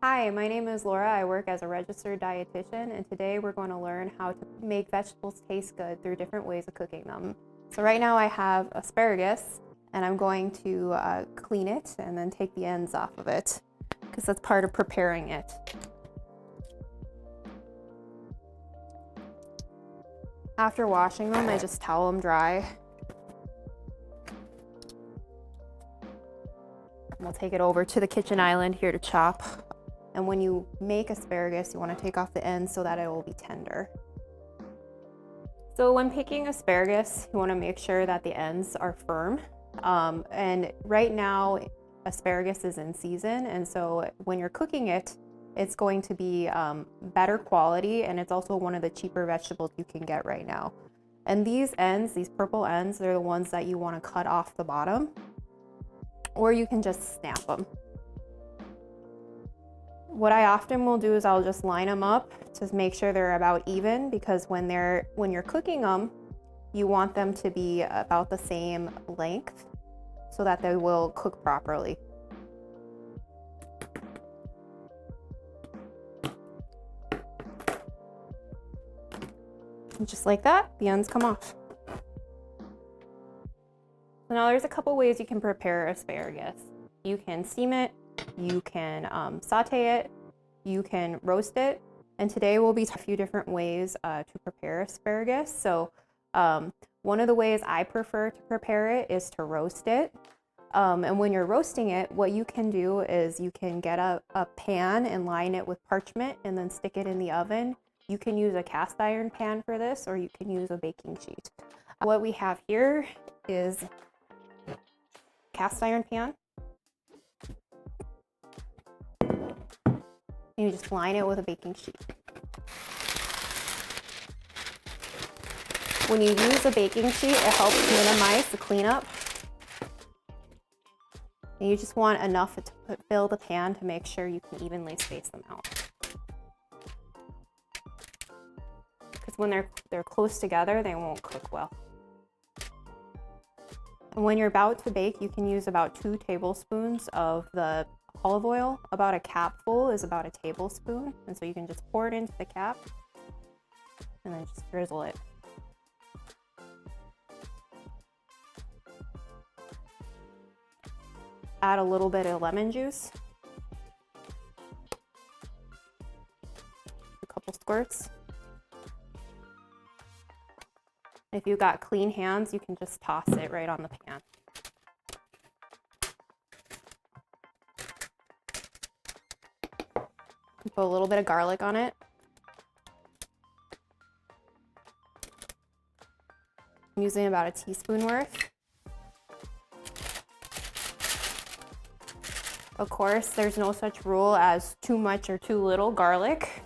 Hi, my name is Laura. I work as a registered dietitian, and today we're going to learn how to make vegetables taste good through different ways of cooking them. So right now I have asparagus, and I'm going to clean it and then take the ends off of it, because that's part of preparing it. After washing them, I just towel them dry. We'll take it over to the kitchen island here to chop. And when you make asparagus, you want to take off the ends so that it will be tender. So when picking asparagus, you want to make sure that the ends are firm. And right now, asparagus is in season, and so when you're cooking it, it's going to be better quality, and it's also one of the cheaper vegetables you can get right now. And these ends, these purple ends, they're the ones that you want to cut off the bottom, or you can just snap them. What I often will do is I'll just line them up to make sure they're about even, because when you're cooking them, you want them to be about the same length so that they will cook properly. And just like that, the ends come off. So now there's a couple ways you can prepare asparagus. You can steam it, you can saute it, you can roast it, and today will be a few different ways to prepare asparagus. So one of the ways I prefer to prepare it is to roast it. And when you're roasting it, what you can do is you can get a pan and line it with parchment and then stick it in the oven. You can use a cast iron pan for this, or you can use a baking sheet. What we have here is a cast iron pan. You just line it with a baking sheet. When you use a baking sheet, it helps minimize the cleanup. And you just want enough to fill the pan to make sure you can evenly space them out. Because when they're close together, they won't cook well. And when you're about to bake, you can use about 2 tablespoons of the olive oil. About a capful is about a tablespoon. And so you can just pour it into the cap and then just drizzle it. Add a little bit of lemon juice. A couple squirts. If you've got clean hands, you can just toss it right on the pan. Put a little bit of garlic on it. I'm using about a teaspoon worth. Of course, there's no such rule as too much or too little garlic.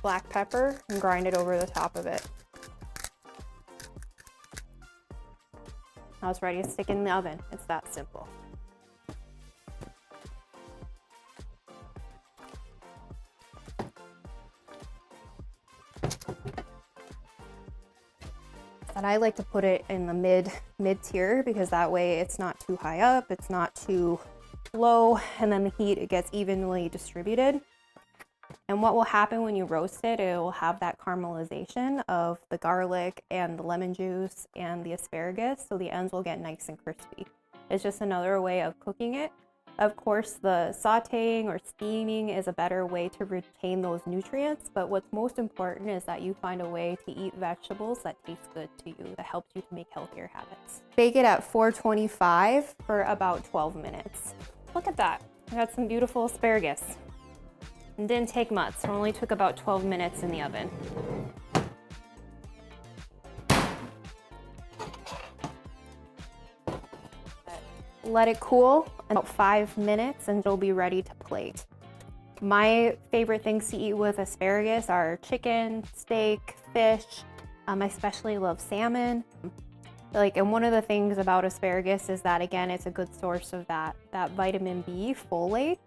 Black pepper, and grind it over the top of it. Now it's ready to stick in the oven. It's that simple. And I like to put it in the mid tier, because that way it's not too high up, it's not too low, and then the heat, it gets evenly distributed. And what will happen when you roast it, it will have that caramelization of the garlic and the lemon juice and the asparagus, so the ends will get nice and crispy. It's just another way of cooking it. Of course, the sautéing or steaming is a better way to retain those nutrients, but what's most important is that you find a way to eat vegetables that taste good to you, that helps you to make healthier habits. Bake it at 425 for about 12 minutes. Look at that. I got some beautiful asparagus. It didn't take much. It only took about 12 minutes in the oven. Let it cool about 5 minutes and it'll be ready to plate. My favorite things to eat with asparagus are chicken, steak, fish. I especially love salmon. And one of the things about asparagus is that, again, it's a good source of that vitamin B, folate.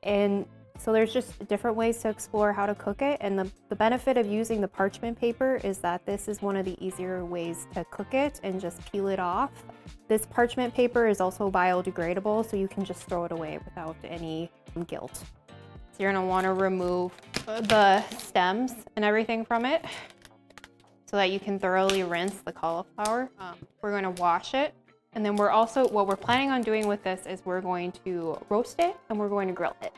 And so there's just different ways to explore how to cook it. And the benefit of using the parchment paper is that this is one of the easier ways to cook it and just peel it off. This parchment paper is also biodegradable, so you can just throw it away without any guilt. So you're gonna wanna remove the stems and everything from it so that you can thoroughly rinse the cauliflower. We're gonna wash it. And then what we're planning on doing with this is we're going to roast it and we're going to grill it.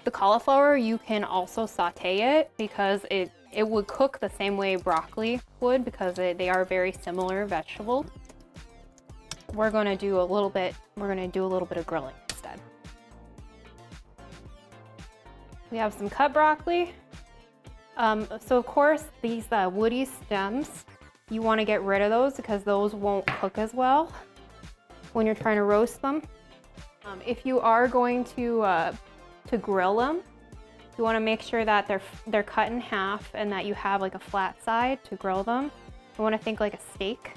The cauliflower, you can also saute it because it would cook the same way broccoli would because they are very similar vegetables. We're gonna do a little bit of grilling instead. We have some cut broccoli. So of course, these woody stems, you wanna get rid of those because those won't cook as well when you're trying to roast them. If you are going to grill them, you wanna make sure that they're cut in half and that you have like a flat side to grill them. You wanna think like a steak.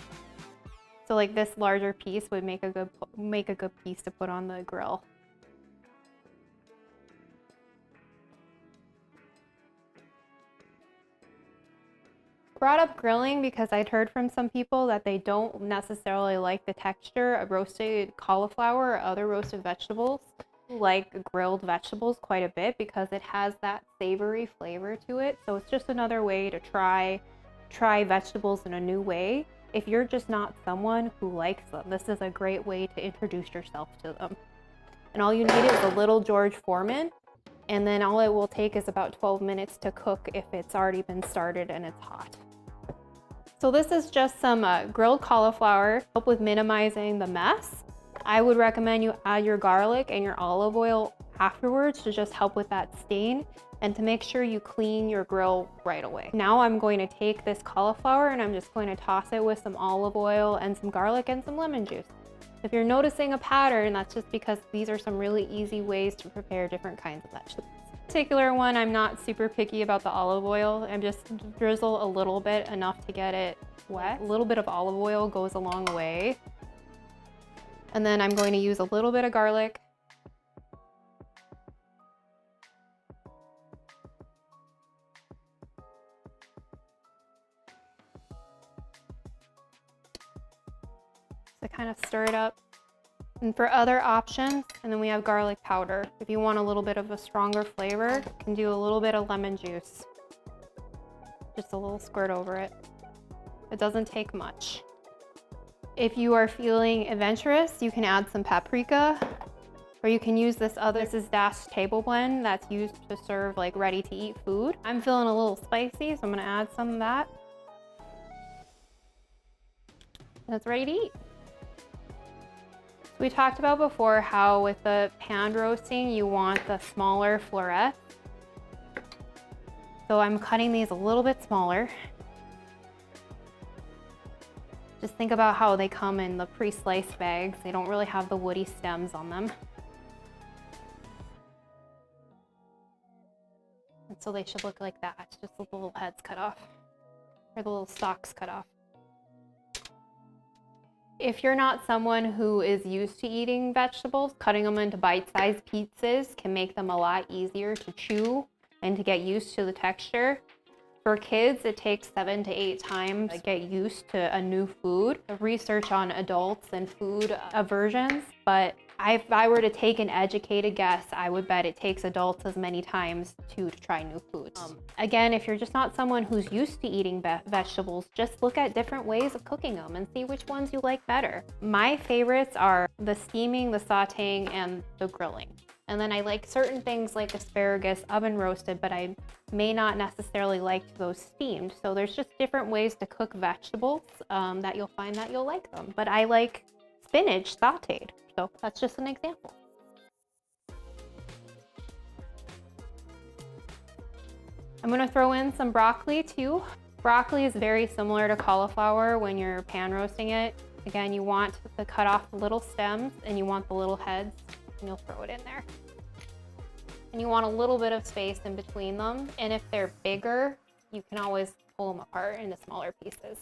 So like this larger piece would make a good piece to put on the grill. Brought up grilling because I'd heard from some people that they don't necessarily like the texture of roasted cauliflower or other roasted vegetables. Like grilled vegetables quite a bit because it has that savory flavor to it. So it's just another way to try vegetables in a new way. If you're just not someone who likes them, this is a great way to introduce yourself to them. And all you need is a little George Foreman, and then all it will take is about 12 minutes to cook if it's already been started and it's hot. So this is just some grilled cauliflower, help with minimizing the mess. I would recommend you add your garlic and your olive oil afterwards to just help with that stain and to make sure you clean your grill right away. Now I'm going to take this cauliflower and I'm just going to toss it with some olive oil and some garlic and some lemon juice. If you're noticing a pattern, that's just because these are some really easy ways to prepare different kinds of vegetables. This particular one, I'm not super picky about the olive oil. I'm just drizzle a little bit, enough to get it wet. A little bit of olive oil goes a long way. And then I'm going to use a little bit of garlic. So kind of stir it up. And for other options, and then we have garlic powder. If you want a little bit of a stronger flavor, you can do a little bit of lemon juice. Just a little squirt over it. It doesn't take much. If you are feeling adventurous, you can add some paprika, or you can use this is Dash table blend that's used to serve like ready to eat food. I'm feeling a little spicy, so I'm gonna add some of that. And it's ready to eat. We talked about before how with the pan roasting, you want the smaller florets. So I'm cutting these a little bit smaller. Just think about how they come in the pre-sliced bags. They don't really have the woody stems on them. And so they should look like that, just the little heads cut off, or the little stalks cut off. If you're not someone who is used to eating vegetables, cutting them into bite-sized pieces can make them a lot easier to chew and to get used to the texture. For kids, it takes 7 to 8 times to get used to a new food. The research on adults and food aversions, but if I were to take an educated guess, I would bet it takes adults as many times to try new foods. Again, if you're just not someone who's used to eating vegetables, just look at different ways of cooking them and see which ones you like better. My favorites are the steaming, the sauteing, and the grilling. And then I like certain things like asparagus oven roasted, but I may not necessarily like those steamed. So there's just different ways to cook vegetables that you'll find that you'll like them. But I like spinach sauteed, so that's just an example. I'm gonna throw in some broccoli too. Broccoli is very similar to cauliflower when you're pan roasting it. Again, you want to cut off the little stems and you want the little heads, and you'll throw it in there. And you want a little bit of space in between them. And if they're bigger, you can always pull them apart into smaller pieces.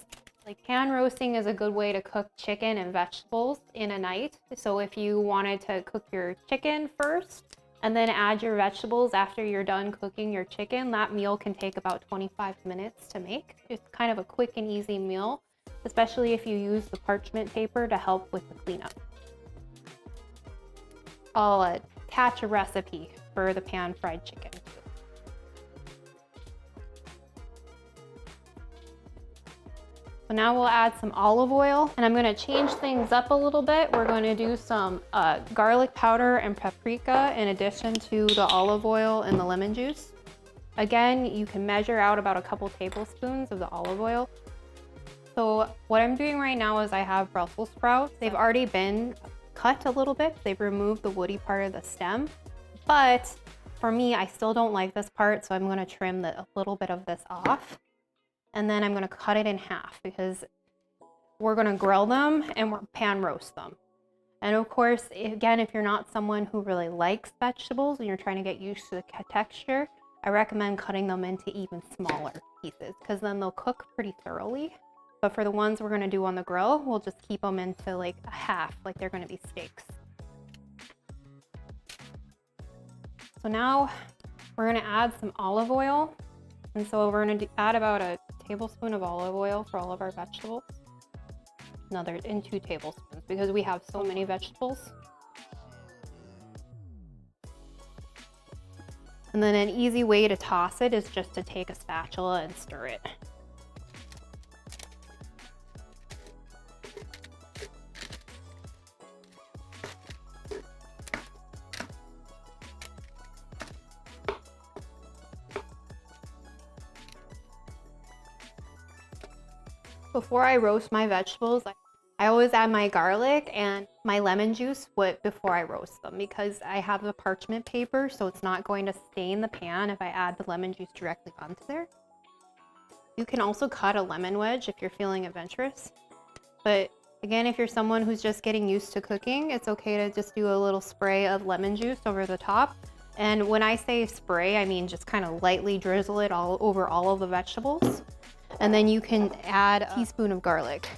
Like pan roasting is a good way to cook chicken and vegetables in a night. So if you wanted to cook your chicken first and then add your vegetables after you're done cooking your chicken, that meal can take about 25 minutes to make. It's kind of a quick and easy meal, especially if you use the parchment paper to help with the cleanup. I'll attach a recipe for the pan fried chicken too. So now we'll add some olive oil, and I'm gonna change things up a little bit. We're gonna do some garlic powder and paprika in addition to the olive oil and the lemon juice. Again, you can measure out about a couple tablespoons of the olive oil. So what I'm doing right now is I have Brussels sprouts. They've already been cut a little bit. They've removed the woody part of the stem, but for me, I still don't like this part, so I'm gonna trim a little bit of this off. And then I'm gonna cut it in half because we're gonna grill them and we're pan roast them. And of course, again, if you're not someone who really likes vegetables and you're trying to get used to the texture, I recommend cutting them into even smaller pieces because then they'll cook pretty thoroughly. But for the ones we're gonna do on the grill, we'll just keep them into like a half, like they're gonna be steaks. So now we're gonna add some olive oil. And so we're gonna add about a tablespoon of olive oil for all of our vegetables. Another in 2 tablespoons because we have so many vegetables. And then an easy way to toss it is just to take a spatula and stir it. Before I roast my vegetables, I always add my garlic and my lemon juice before I roast them because I have the parchment paper, so it's not going to stain the pan if I add the lemon juice directly onto there. You can also cut a lemon wedge if you're feeling adventurous. But again, if you're someone who's just getting used to cooking, it's okay to just do a little spray of lemon juice over the top. And when I say spray, I mean just kind of lightly drizzle it all over all of the vegetables. And then you can add a teaspoon of garlic.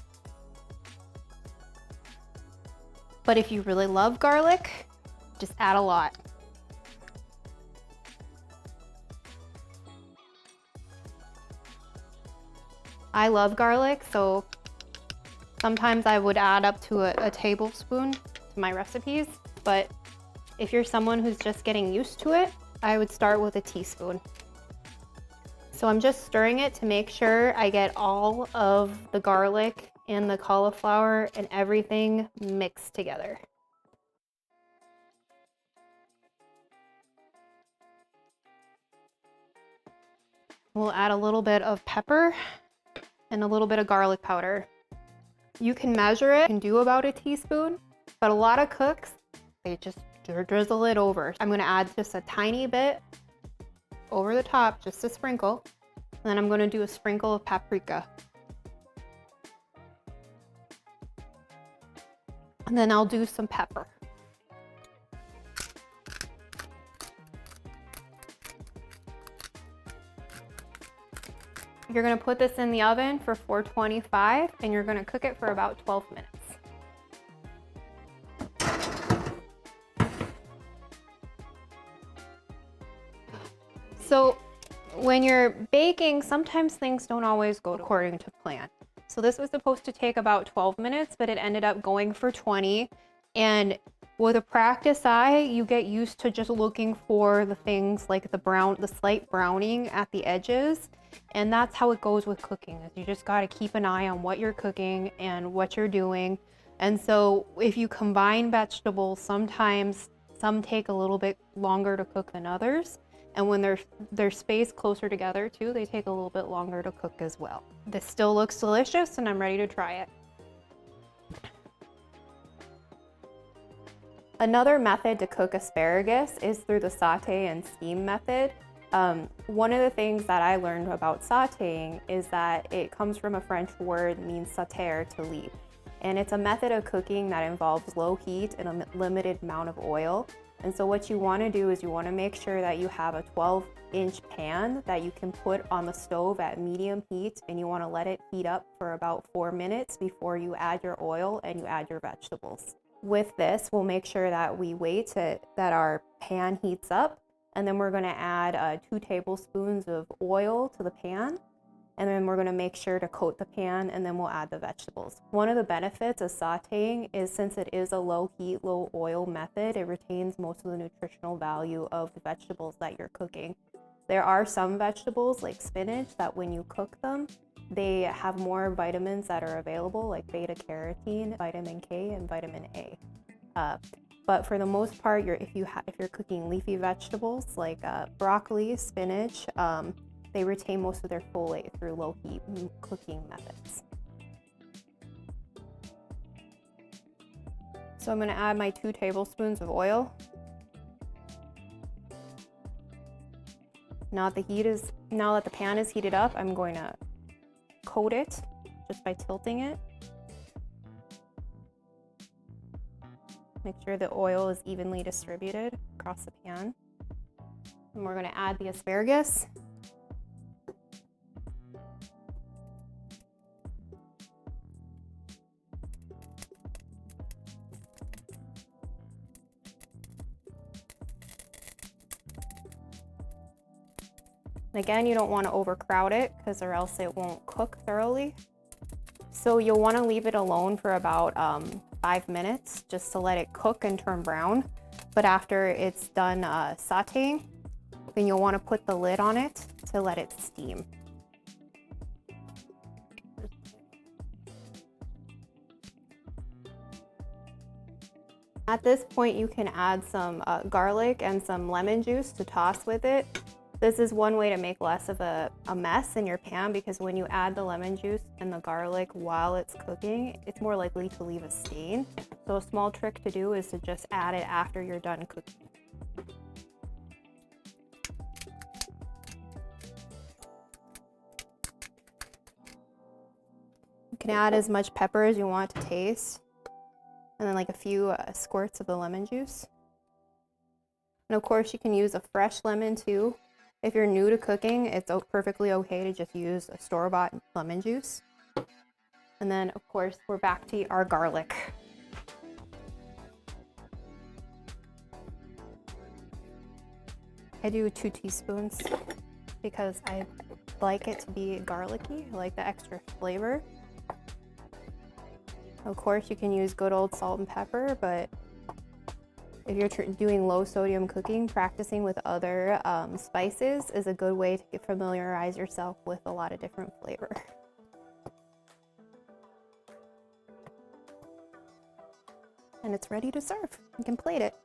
But if you really love garlic, just add a lot. I love garlic, so sometimes I would add up to a tablespoon to my recipes. But if you're someone who's just getting used to it, I would start with a teaspoon. So I'm just stirring it to make sure I get all of the garlic and the cauliflower and everything mixed together. We'll add a little bit of pepper and a little bit of garlic powder. You can measure it and do about a teaspoon, but a lot of cooks, they just drizzle it over. I'm gonna add just a tiny bit over the top, just a sprinkle. And then I'm gonna do a sprinkle of paprika. And then I'll do some pepper. You're gonna put this in the oven for 425 and you're gonna cook it for about 12 minutes. So when you're baking, sometimes things don't always go according to plan. So this was supposed to take about 12 minutes, but it ended up going for 20. And with a practice eye, you get used to just looking for the things like the slight browning at the edges. And that's how it goes with cooking, is you just gotta keep an eye on what you're cooking and what you're doing. And so if you combine vegetables, sometimes some take a little bit longer to cook than others. And when they're spaced closer together too, they take a little bit longer to cook as well. This still looks delicious and I'm ready to try it. Another method to cook asparagus is through the saute and steam method. One of the things that I learned about sautéing is that it comes from a French word that means sauter, to leap. And it's a method of cooking that involves low heat and a limited amount of oil. And so what you want to do is you want to make sure that you have a 12-inch pan that you can put on the stove at medium heat, and you want to let it heat up for about 4 minutes before you add your oil and you add your vegetables. With this, we'll make sure that we wait that our pan heats up, and then we're going to add 2 tablespoons of oil to the pan. And then we're gonna make sure to coat the pan, and then we'll add the vegetables. One of the benefits of sauteing is, since it is a low heat, low oil method, it retains most of the nutritional value of the vegetables that you're cooking. There are some vegetables like spinach that when you cook them, they have more vitamins that are available, like beta carotene, vitamin K, and vitamin A. But for the most part, if you're cooking leafy vegetables like broccoli, spinach, they retain most of their folate through low heat cooking methods. So I'm going to add my 2 tablespoons of oil. Now that the pan is heated up, I'm going to coat it just by tilting it. Make sure the oil is evenly distributed across the pan. And we're going to add the asparagus. Again, you don't want to overcrowd it because or else it won't cook thoroughly. So you'll want to leave it alone for about 5 minutes just to let it cook and turn brown. But after it's done sauteing, then you'll want to put the lid on it to let it steam. At this point, you can add some garlic and some lemon juice to toss with it. This is one way to make less of a mess in your pan, because when you add the lemon juice and the garlic while it's cooking, it's more likely to leave a stain. So a small trick to do is to just add it after you're done cooking. You can add as much pepper as you want to taste, and then like a few squirts of the lemon juice. And of course, you can use a fresh lemon too. If you're new to cooking, it's perfectly okay to just use a store-bought lemon juice. And then, of course, we're back to our garlic. I do 2 teaspoons because I like it to be garlicky. I like the extra flavor. Of course, you can use good old salt and pepper, but if you're doing low sodium cooking, practicing with other spices is a good way to familiarize yourself with a lot of different flavor. And it's ready to serve. You can plate it.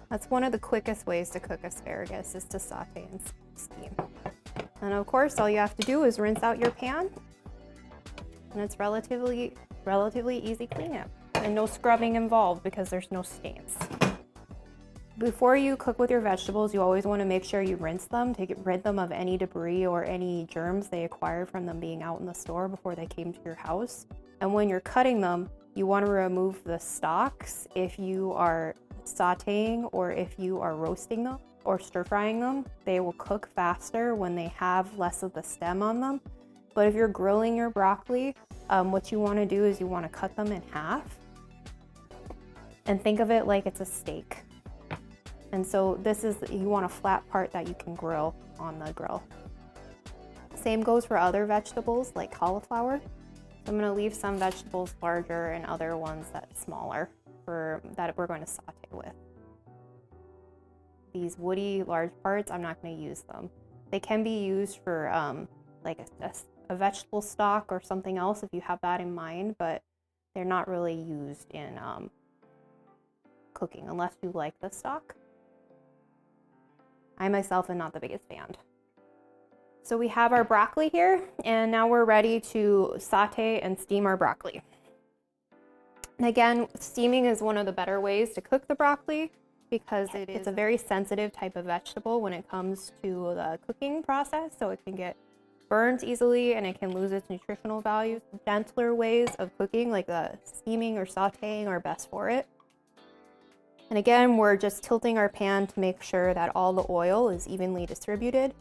That's one of the quickest ways to cook asparagus, is to saute and steam. And of course, all you have to do is rinse out your pan. And it's relatively easy cleanup, and no scrubbing involved because there's no stains. Before you cook with your vegetables, you always want to make sure you rinse them to get rid them of any debris or any germs they acquired from them being out in the store before they came to your house. And when you're cutting them, you want to remove the stalks if you are sauteing or if you are roasting them or stir frying them. They will cook faster when they have less of the stem on them. But if you're grilling your broccoli, what you want to do is you want to cut them in half and think of it like it's a steak. And so you want a flat part that you can grill on the grill. Same goes for other vegetables like cauliflower. So I'm going to leave some vegetables larger and other ones that's smaller that we're going to saute with. These woody large parts, I'm not going to use them. They can be used for like a vegetable stock or something else if you have that in mind, but they're not really used in cooking unless you like the stock. I myself am not the biggest fan. So we have our broccoli here, and now we're ready to saute and steam our broccoli. And again, steaming is one of the better ways to cook the broccoli because it's a very sensitive type of vegetable when it comes to the cooking process, so it can get burnt easily and it can lose its nutritional values. Gentler ways of cooking like steaming or sauteing are best for it. And again, we're just tilting our pan to make sure that all the oil is evenly distributed.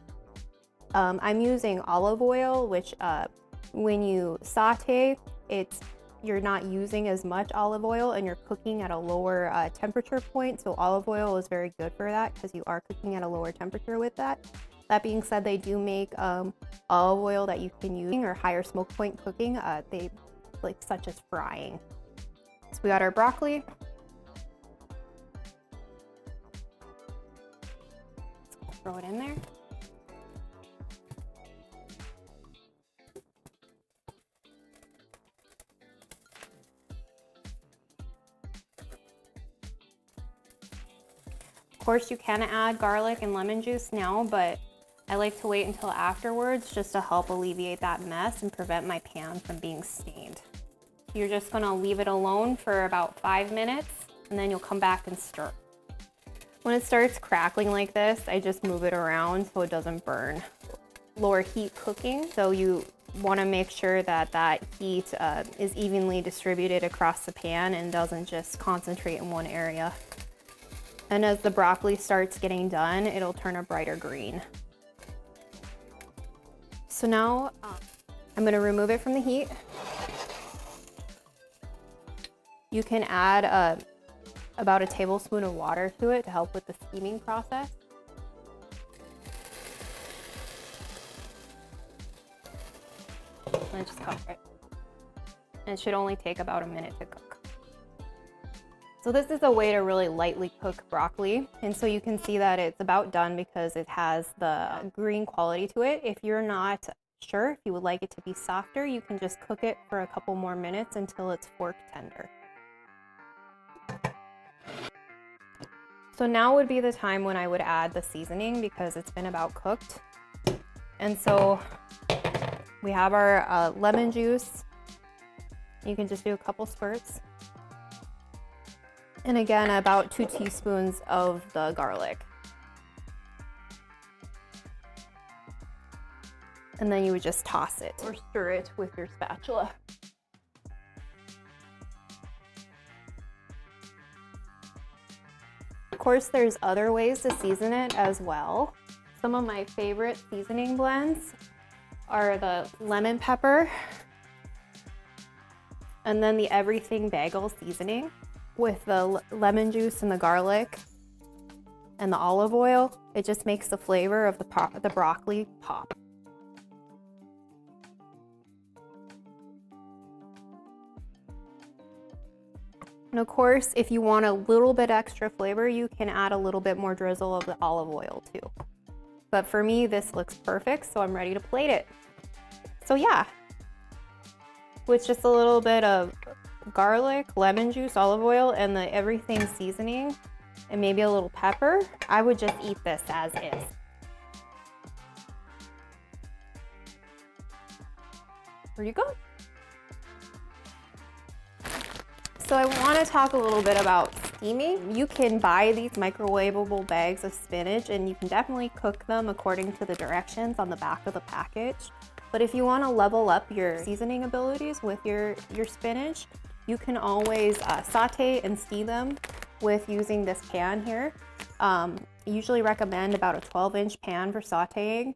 I'm using olive oil, which when you saute, you're not using as much olive oil and you're cooking at a lower temperature point. So olive oil is very good for that because you are cooking at a lower temperature with that. That being said, they do make olive oil that you can use or higher smoke point cooking, such as frying. So we got our broccoli. Let's throw it in there. Of course, you can add garlic and lemon juice now, but I like to wait until afterwards just to help alleviate that mess and prevent my pan from being stained. You're just gonna leave it alone for about 5 minutes and then you'll come back and stir. When it starts crackling like this, I just move it around so it doesn't burn. Lower heat cooking, so you wanna make sure that that heat is evenly distributed across the pan and doesn't just concentrate in one area. And as the broccoli starts getting done, it'll turn a brighter green. So now I'm gonna remove it from the heat. You can add about a tablespoon of water to it to help with the steaming process. And just cover it. And it should only take about a minute to cook. So this is a way to really lightly cook broccoli. And so you can see that it's about done because it has the green quality to it. If you're not sure if you would like it to be softer, you can just cook it for a couple more minutes until it's fork tender. So now would be the time when I would add the seasoning because it's been about cooked. And so we have our lemon juice. You can just do a couple squirts. And again, about 2 teaspoons of the garlic. And then you would just toss it or stir it with your spatula. Of course, there's other ways to season it as well. Some of my favorite seasoning blends are the lemon pepper and then the everything bagel seasoning. With the lemon juice and the garlic and the olive oil, it just makes the flavor of the broccoli pop. And of course, if you want a little bit extra flavor, you can add a little bit more drizzle of the olive oil too. But for me, this looks perfect, so I'm ready to plate it. So yeah, with just a little bit of garlic, lemon juice, olive oil, and the everything seasoning, and maybe a little pepper, I would just eat this as is. There you go. So I want to talk a little bit about steaming. You can buy these microwavable bags of spinach and you can definitely cook them according to the directions on the back of the package. But if you want to level up your seasoning abilities with your spinach, you can always saute and steam them with using this pan here. I usually recommend about a 12-inch pan for sauteing.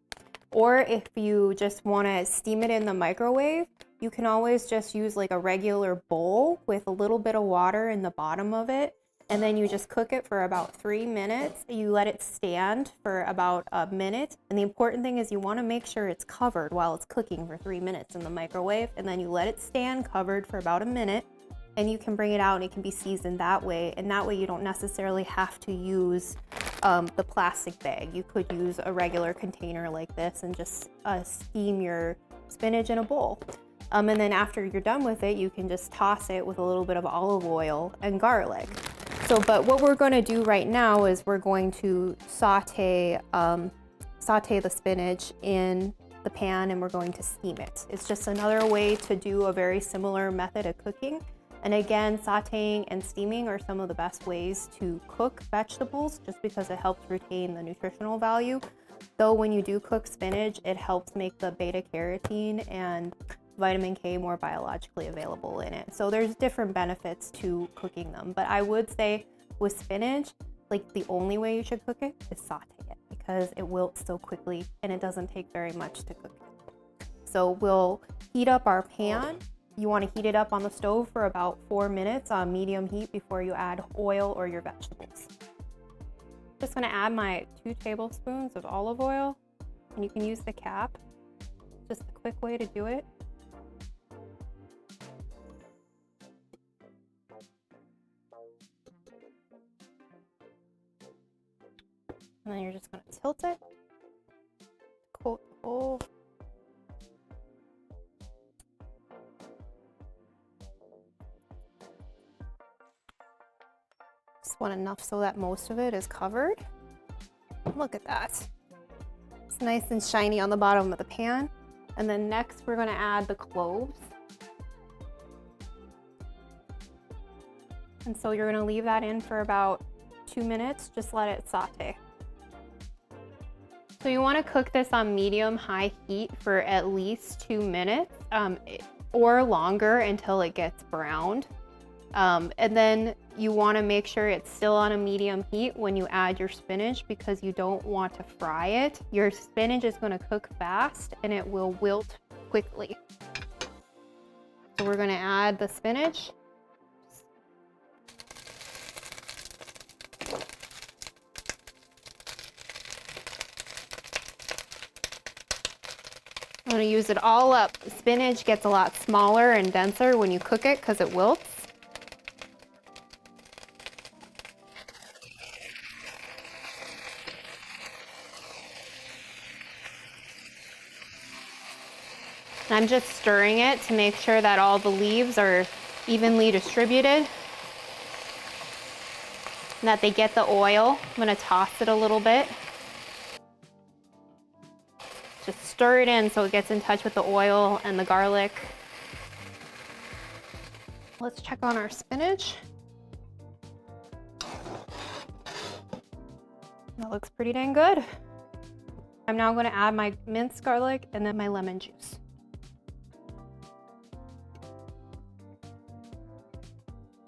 Or if you just want to steam it in the microwave, you can always just use like a regular bowl with a little bit of water in the bottom of it. And then you just cook it for about 3 minutes. You let it stand for about a minute. And the important thing is you want to make sure it's covered while it's cooking for 3 minutes in the microwave. And then you let it stand covered for about a minute. And you can bring it out and it can be seasoned that way. And that way you don't necessarily have to use the plastic bag. You could use a regular container like this and just steam your spinach in a bowl. And then after you're done with it, you can just toss it with a little bit of olive oil and garlic. But what we're going to do right now is we're going to saute the spinach in the pan and we're going to steam it. It's just another way to do a very similar method of cooking. And again, sauteing and steaming are some of the best ways to cook vegetables just because it helps retain the nutritional value. Though when you do cook spinach, it helps make the beta carotene and vitamin K more biologically available in it. So there's different benefits to cooking them. But I would say with spinach, like the only way you should cook it is saute it because it wilts so quickly and it doesn't take very much to cook it. So we'll heat up our pan. You want to heat it up on the stove for about 4 minutes on medium heat before you add oil or your vegetables. Just going to add my 2 tablespoons of olive oil, and you can use the cap. Just a quick way to do it. And then you're just going to tilt it, coat the whole. Just want enough so that most of it is covered. Look at that. It's nice and shiny on the bottom of the pan. And then next we're going to add the cloves. And so you're going to leave that in for about 2 minutes. Just let it saute. So you want to cook this on medium-high heat for at least 2 minutes or longer until it gets browned. And then you want to make sure it's still on a medium heat when you add your spinach because you don't want to fry it. Your spinach is going to cook fast and it will wilt quickly. So we're going to add the spinach. I'm going to use it all up. The spinach gets a lot smaller and denser when you cook it because it wilts. I'm just stirring it to make sure that all the leaves are evenly distributed and that they get the oil. I'm going to toss it a little bit. Just stir it in so it gets in touch with the oil and the garlic. Let's check on our spinach. That looks pretty dang good. I'm now going to add my minced garlic and then my lemon juice.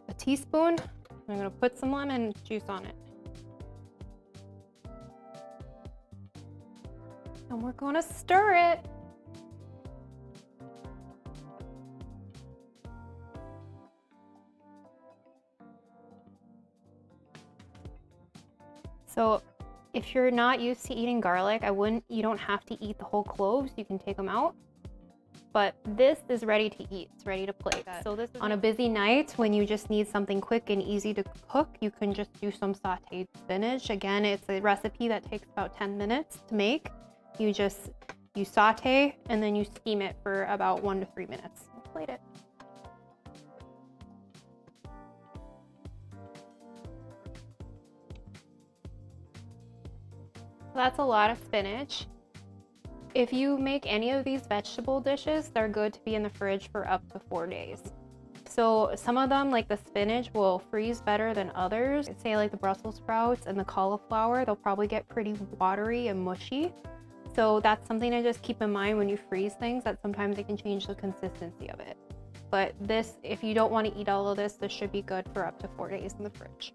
A teaspoon. I'm going to put some lemon juice on it. And we're going to stir it. So if you're not used to eating garlic, you don't have to eat the whole cloves. You can take them out. But this is ready to eat. It's ready to plate. So this is on a busy night when you just need something quick and easy to cook, you can just do some sauteed spinach. Again, it's a recipe that takes about 10 minutes to make. You saute and then you steam it for about 1 to 3 minutes. Plate it. That's a lot of spinach. If you make any of these vegetable dishes, they're good to be in the fridge for up to 4 days. So some of them, like the spinach, will freeze better than others. Say like the Brussels sprouts and the cauliflower, they'll probably get pretty watery and mushy. So that's something to just keep in mind when you freeze things, that sometimes it can change the consistency of it. But this, if you don't want to eat all of this, this should be good for up to 4 days in the fridge.